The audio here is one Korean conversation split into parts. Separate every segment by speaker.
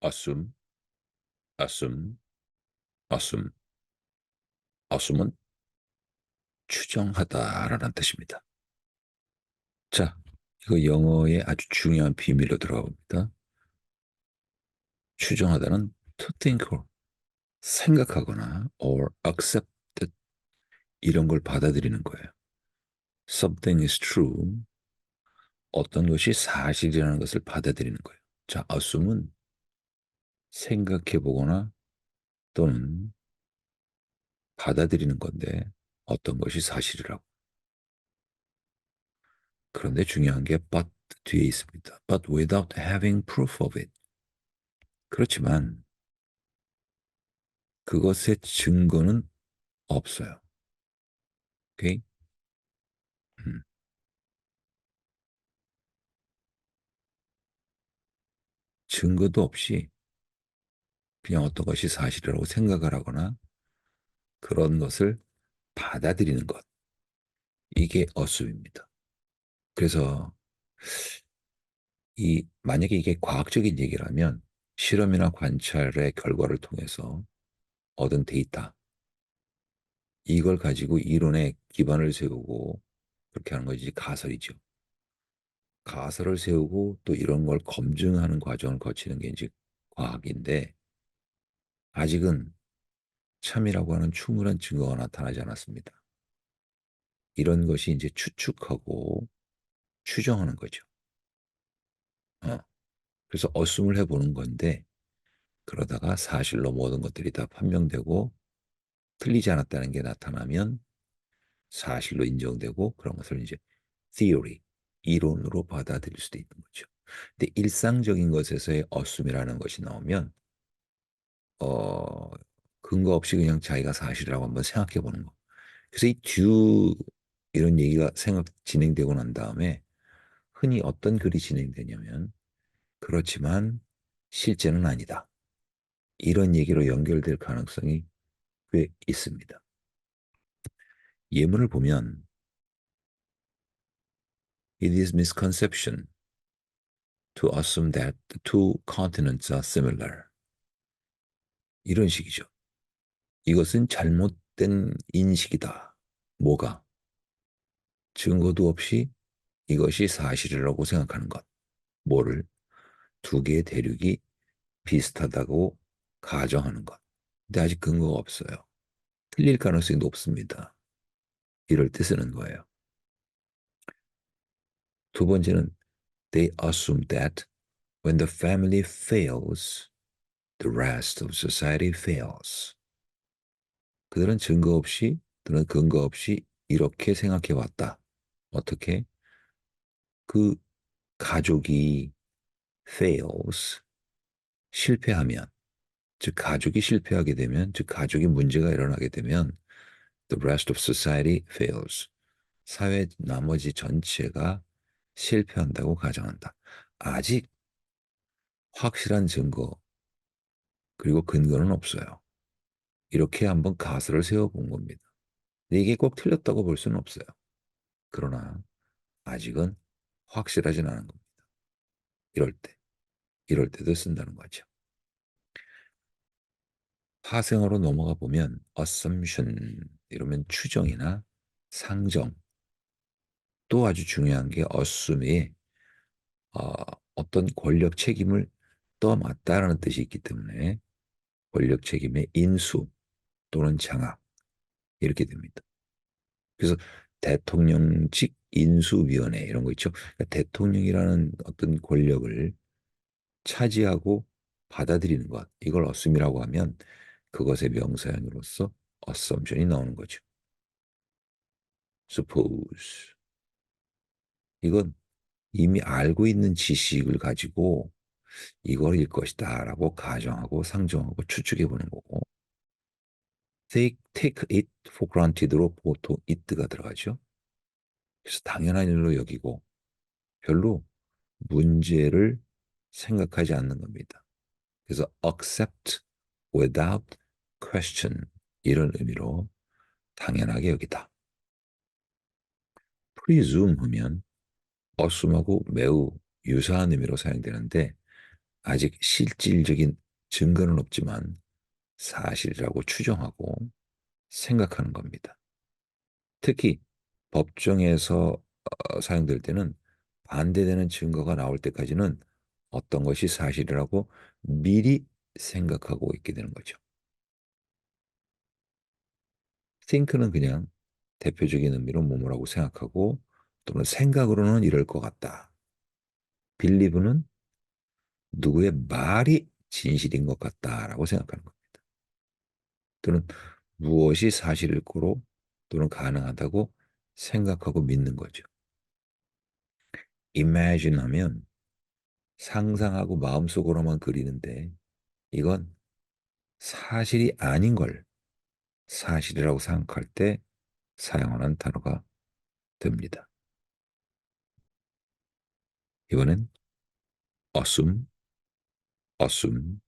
Speaker 1: assume, assume, assume. assume은 추정하다라는 뜻입니다. 자, 이거 영어의 아주 중요한 비밀로 들어가 봅니다. 추정하다는 to think or 생각하거나 or accept 이런 걸 받아들이는 거예요. Something is true. 어떤 것이 사실이라는 것을 받아들이는 거예요. 자, assume은 생각해 보거나 또는 받아들이는 건데 어떤 것이 사실이라고. 그런데 중요한 게 but 뒤에 있습니다. But without having proof of it. 그렇지만 그것의 증거는 없어요. 오케이? 음, 증거도 없이 그냥 어떤 것이 사실이라고 생각을 하거나 그런 것을 받아들이는 것. 이게 어수입니다. 그래서 만약에 이게 과학적인 얘기라면 실험이나 관찰의 결과를 통해서 얻은 데이터, 이걸 가지고 이론에 기반을 세우고 그렇게 하는 것이 가설이죠. 가설을 세우고 또 이런 걸 검증하는 과정을 거치는 게 이제 과학인데 아직은 참이라고 하는 충분한 증거가 나타나지 않았습니다. 이런 것이 이제 추측하고 추정하는 거죠. 어. 그래서 어순을 해보는 건데 그러다가 사실로 모든 것들이 다 판명되고 틀리지 않았다는 게 나타나면 사실로 인정되고 그런 것을 이제 theory, 이론으로 받아들일 수도 있는 거죠. 근데 일상적인 것에서의 어순이라는 것이 나오면 어, 근거 없이 그냥 자기가 사실이라고 한번 생각해 보는 거. 그래서 이 듀 이런 얘기가 진행되고 난 다음에 흔히 어떤 글이 진행되냐면 그렇지만 실제는 아니다. 이런 얘기로 연결될 가능성이 꽤 있습니다. 예문을 보면 It is misconception to assume that the two continents are similar. 이런 식이죠. 이것은 잘못된 인식이다. 뭐가? 증거도 없이 이것이 사실이라고 생각하는 것. 뭐를? 두 개의 대륙이 비슷하다고 가정하는 것. 근데 아직 근거가 없어요. 틀릴 가능성이 높습니다. 이럴 때 쓰는 거예요. 두 번째는 they assume that when the family fails, the rest of society fails. 그들은 증거 없이 또는 근거 없이 이렇게 생각해 왔다. 어떻게? 그 가족이 fails, 실패하면, 즉 가족이 실패하게 되면, 즉 가족이 문제가 일어나게 되면 the rest of society fails. 사회 나머지 전체가 실패한다고 가정한다. 아직 확실한 증거 그리고 근거는 없어요. 이렇게 한번 가설을 세워본 겁니다. 근데 이게 꼭 틀렸다고 볼 수는 없어요. 그러나 아직은 확실하진 않은 겁니다. 이럴 때, 이럴 때도 쓴다는 거죠. 파생어로 넘어가 보면 assumption 이러면 추정이나 상정 또 아주 중요한 게 assume이 어, 어떤 권력 책임을 떠맡다라는 뜻이 있기 때문에 권력 책임의 인수 또는 장악 이렇게 됩니다. 그래서 대통령직 인수위원회 이런 거 있죠. 그러니까 대통령이라는 어떤 권력을 차지하고 받아들이는 것, 이걸 assume이라고 하면 그것의 명사형으로서 assumption이 나오는 거죠. suppose 이건 이미 알고 있는 지식을 가지고 이걸일 것이다라고 가정하고 상정하고 추측해 보는 거고 take it for granted로 보통 it가 들어가죠. 그래서 당연한 일로 여기고 별로 문제를 생각하지 않는 겁니다. 그래서 accept without question 이런 의미로 당연하게 여기다. presume 하면 assume하고 매우 유사한 의미로 사용되는데 아직 실질적인 증거는 없지만 사실이라고 추정하고 생각하는 겁니다. 특히 법정에서 사용될 때는 반대되는 증거가 나올 때까지는 어떤 것이 사실이라고 미리 생각하고 있게 되는 거죠. think는 그냥 대표적인 의미로 뭐뭐라고 생각하고 또는 생각으로는 이럴 것 같다. believe는 누구의 말이 진실인 것 같다라고 생각하는 겁니다. 또는 무엇이 사실일 거로 또는 가능하다고 생각하고 믿는 거죠. imagine 하면 상상하고 마음속으로만 그리는데 이건 사실이 아닌 걸 사실이라고 생각할 때 사용하는 단어가 됩니다. 이번엔 assume, assume,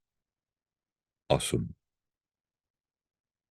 Speaker 1: assume.